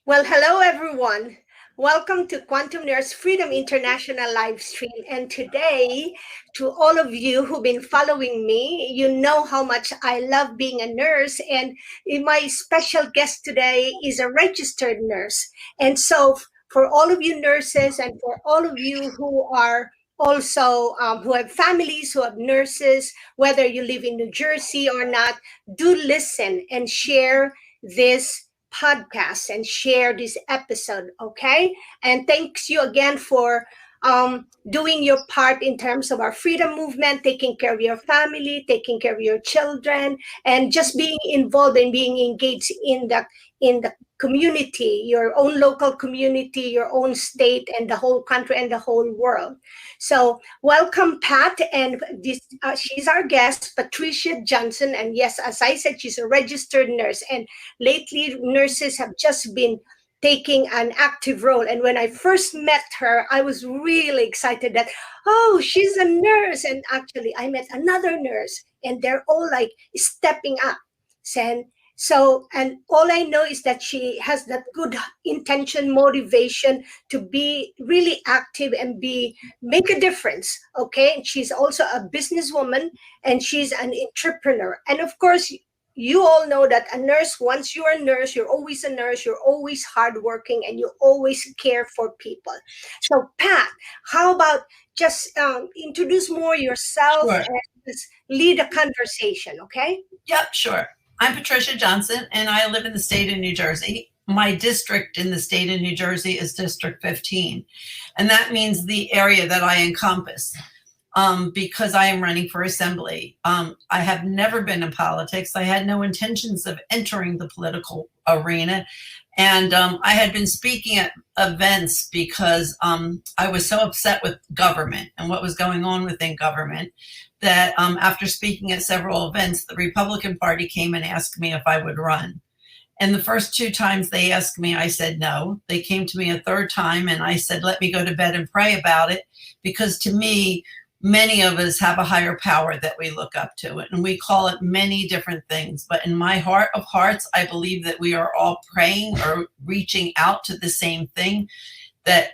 Well, hello everyone. Welcome to Quantum Nurse Freedom International live stream. And today, to all of you who've been following me, you know how much I love being a nurse. And my special guest today is a registered nurse. And so, for all of you nurses and for all of you who are also who have families who have nurses, whether you live in New Jersey or not, do listen and share this podcast and share this episode, okay? And thanks you again for doing your part in terms of our freedom movement, taking care of your family, taking care of your children, and just being involved and being engaged in the community, your own local community, your own state, and the whole country and the whole world. So welcome, Pat, and she's our guest, Patricia Johnson. And yes, as I said, she's a registered nurse. And lately, nurses have just been taking an active role. And when I first met her, I was really excited that, oh, she's a nurse. And actually, I met another nurse, and they're all like stepping up. And all I know is that she has that good intention, motivation to be really active and make a difference. Okay. And she's also a businesswoman and she's an entrepreneur. And of course, you all know that a nurse, once you're a nurse, you're always a nurse, you're always hardworking, and you always care for people. So, Pat, how about just introduce more yourself Sure. and just lead a conversation, okay? Yep, sure. I'm Patricia Johnson, and I live in the state of New Jersey. My district in the state of New Jersey is District 15, and that means the area that I encompass. Because I am running for assembly. I have never been in politics. I had no intentions of entering the political arena. And I had been speaking at events because I was so upset with government and what was going on within government that after speaking at several events, the Republican Party came and asked me if I would run. And the first two times they asked me, I said no. They came to me a third time and I said, let me go to bed and pray about it. Because to me, many of us have a higher power that we look up to, and we call it many different things. But in my heart of hearts, I believe that we are all praying or reaching out to the same thing, that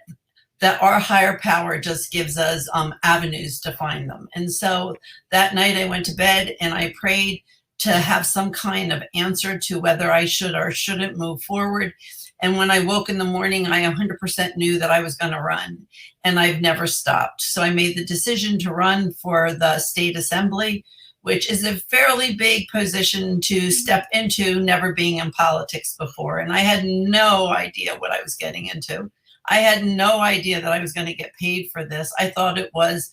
our higher power just gives us avenues to find them. And so that night I went to bed and I prayed to have some kind of answer to whether I should or shouldn't move forward. And when I woke in the morning, I 100% knew that I was going to run, and I've never stopped. So I made the decision to run for the state assembly, which is a fairly big position to step into, never being in politics before. And I had no idea what I was getting into. I had no idea that I was going to get paid for this. I thought it was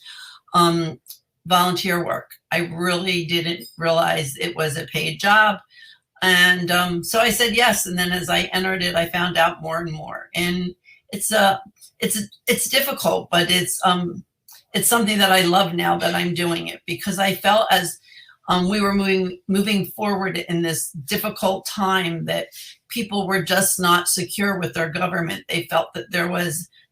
volunteer work. I really didn't realize it was a paid job. And so I said yes. And then as I entered it, I found out more and more. And it's difficult, but it's something that I love now that I'm doing it, because I felt as we were moving forward in this difficult time that people were just not secure with their government. They felt that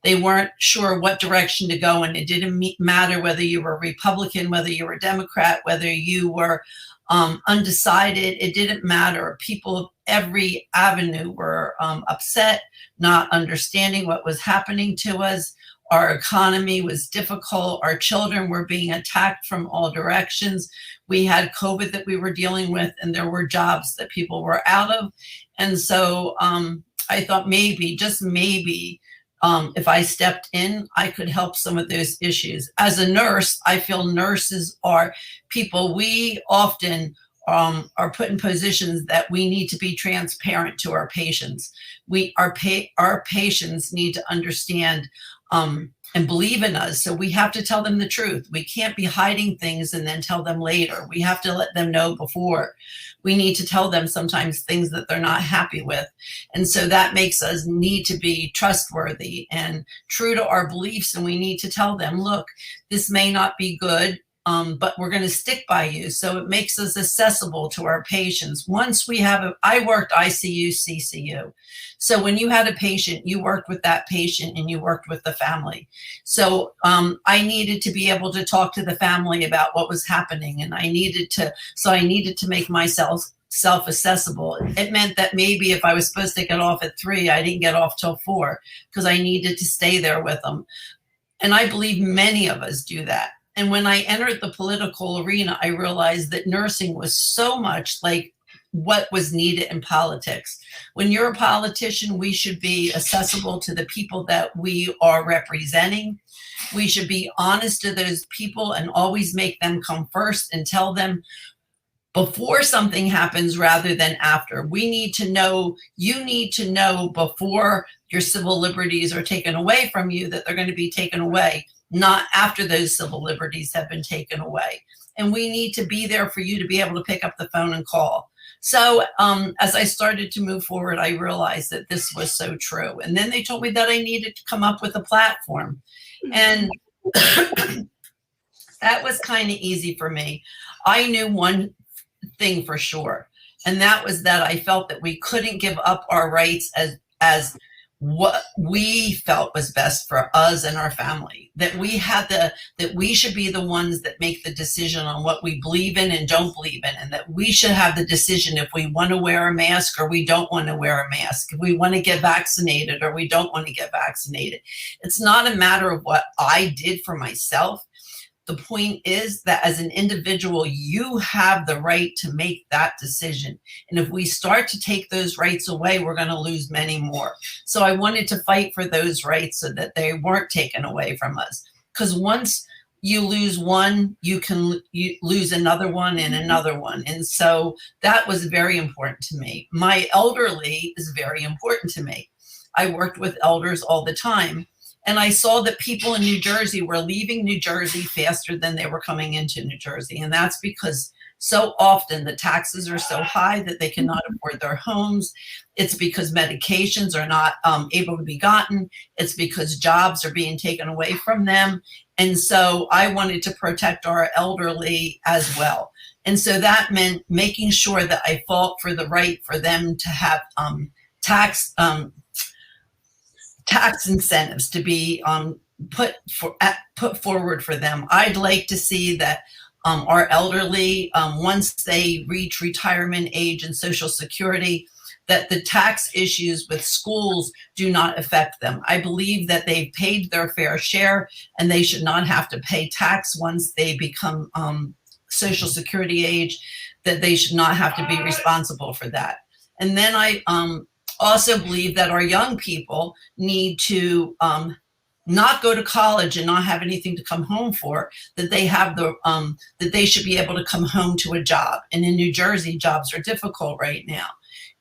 they weren't sure what direction to go, and it didn't matter whether you were Republican, whether you were Democrat, whether you were undecided. It didn't matter. People of every avenue were upset, not understanding what was happening to us. Our economy was difficult. Our children were being attacked from all directions. We had COVID that we were dealing with, and there were jobs that people were out of. And so I thought maybe, just maybe, if I stepped in, I could help some of those issues. As a nurse, I feel nurses are people, we often are put in positions that we need to be transparent to our patients. Our patients need to understand and believe in us. So we have to tell them the truth. We can't be hiding things and then tell them later. We have to let them know before. We need to tell them sometimes things that they're not happy with. And so that makes us need to be trustworthy and true to our beliefs. And we need to tell them, look, this may not be good, but we're going to stick by you. So it makes us accessible to our patients. Once we have I worked ICU, CCU. So when you had a patient, you worked with that patient and you worked with the family. So I needed to be able to talk to the family about what was happening. And I needed to make myself self-accessible. It meant that maybe if I was supposed to get off at 3, I didn't get off till 4 because I needed to stay there with them. And I believe many of us do that. And when I entered the political arena, I realized that nursing was so much like what was needed in politics. When you're a politician, we should be accessible to the people that we are representing. We should be honest to those people and always make them come first and tell them before something happens rather than after. We need to know, you need to know before your civil liberties are taken away from you that they're going to be taken away, not after those civil liberties have been taken away. And we need to be there for you to be able to pick up the phone and call. So as I started to move forward, I realized that this was so true. And then they told me that I needed to come up with a platform. And that was kind of easy for me. I knew one thing for sure, and that was that I felt that we couldn't give up our rights as what we felt was best for us and our family, that we should be the ones that make the decision on what we believe in and don't believe in, and that we should have the decision if we want to wear a mask or we don't want to wear a mask, if we want to get vaccinated or we don't want to get vaccinated. It's not a matter of what I did for myself. The point is that as an individual, you have the right to make that decision. And if we start to take those rights away, we're going to lose many more. So I wanted to fight for those rights so that they weren't taken away from us. Because once you lose one, you lose another one and another one. And so that was very important to me. My elderly is very important to me. I worked with elders all the time. And I saw that people in New Jersey were leaving New Jersey faster than they were coming into New Jersey. And that's because so often the taxes are so high that they cannot afford their homes. It's because medications are not able to be gotten. It's because jobs are being taken away from them. And so I wanted to protect our elderly as well. And so that meant making sure that I fought for the right for them to have tax incentives to be put forward for them. I'd like to see that our elderly, once they reach retirement age and Social Security, that the tax issues with schools do not affect them. I believe that they've paid their fair share and they should not have to pay tax once they become Social Security age, that they should not have to be responsible for that. And then I also believe that our young people need to not go to college and not have anything to come home for, that they have that they should be able to come home to a job. And in New Jersey, jobs are difficult right now.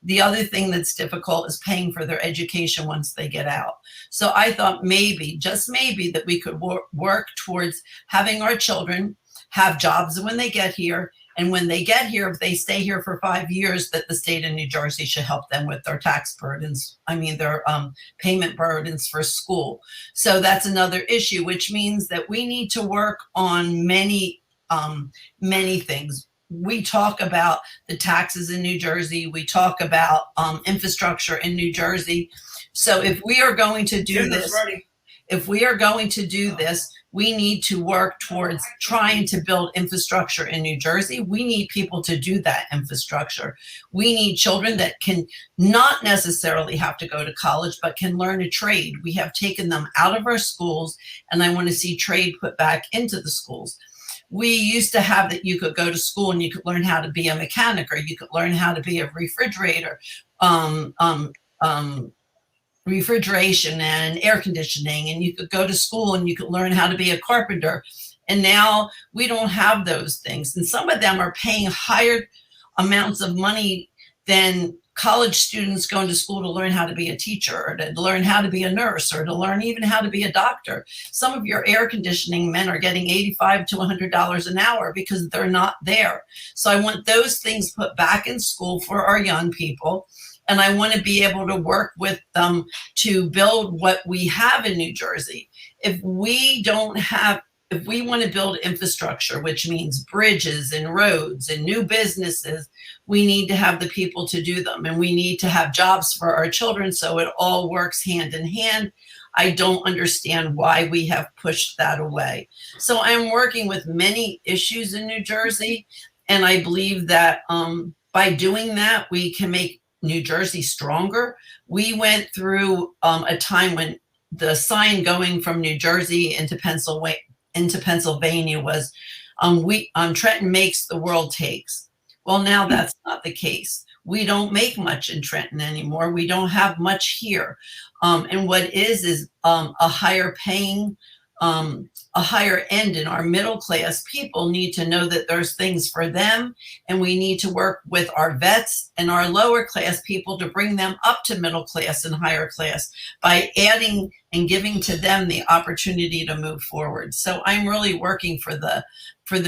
The other thing that's difficult is paying for their education once they get out. So I thought maybe, just maybe, that we could work towards having our children have jobs when they get here. And when they get here, if they stay here for 5 years, that the state of New Jersey should help them with their tax burdens. Their payment burdens for school. So that's another issue, which means that we need to work on many things. We talk about the taxes in New Jersey. We talk about infrastructure in New Jersey. So if we are going to do this, we need to work towards trying to build infrastructure in New Jersey. We need people to do that infrastructure. We need children that can not necessarily have to go to college, but can learn a trade. We have taken them out of our schools, and I want to see trade put back into the schools. We used to have that you could go to school and you could learn how to be a mechanic, or you could learn how to be a refrigerator, refrigeration and air conditioning, and you could go to school and you could learn how to be a carpenter. And now we don't have those things. And some of them are paying higher amounts of money than college students going to school to learn how to be a teacher, or to learn how to be a nurse, or to learn even how to be a doctor. Some of your air conditioning men are getting $85 to $100 an hour because they're not there. So I want those things put back in school for our young people. And I want to be able to work with them to build what we have in New Jersey. If we want to build infrastructure, which means bridges and roads and new businesses, we need to have the people to do them. And we need to have jobs for our children, so it all works hand in hand. I don't understand why we have pushed that away. So I'm working with many issues in New Jersey. And I believe that by doing that, we can make New Jersey stronger. We went through a time when the sign going from New Jersey into Pennsylvania was, Trenton makes, the world takes. Well, now that's not the case. We don't make much in Trenton anymore. We don't have much here. And what is a higher paying, a higher end in our middle class people need to know that there's things for them, and we need to work with our vets and our lower class people to bring them up to middle class and higher class by adding and giving to them the opportunity to move forward. So I'm really working for the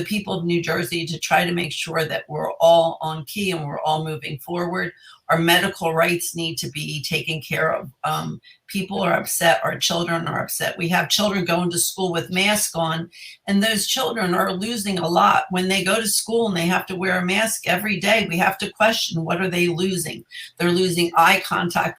people of New Jersey to try to make sure that we're all on key and we're all moving forward. Our medical rights need to be taken care of. People are upset. Our children are upset. We have children going to school with masks on, and those children are losing a lot. When they go to school and they have to wear a mask every day, we have to question, what are they losing? They're losing eye contact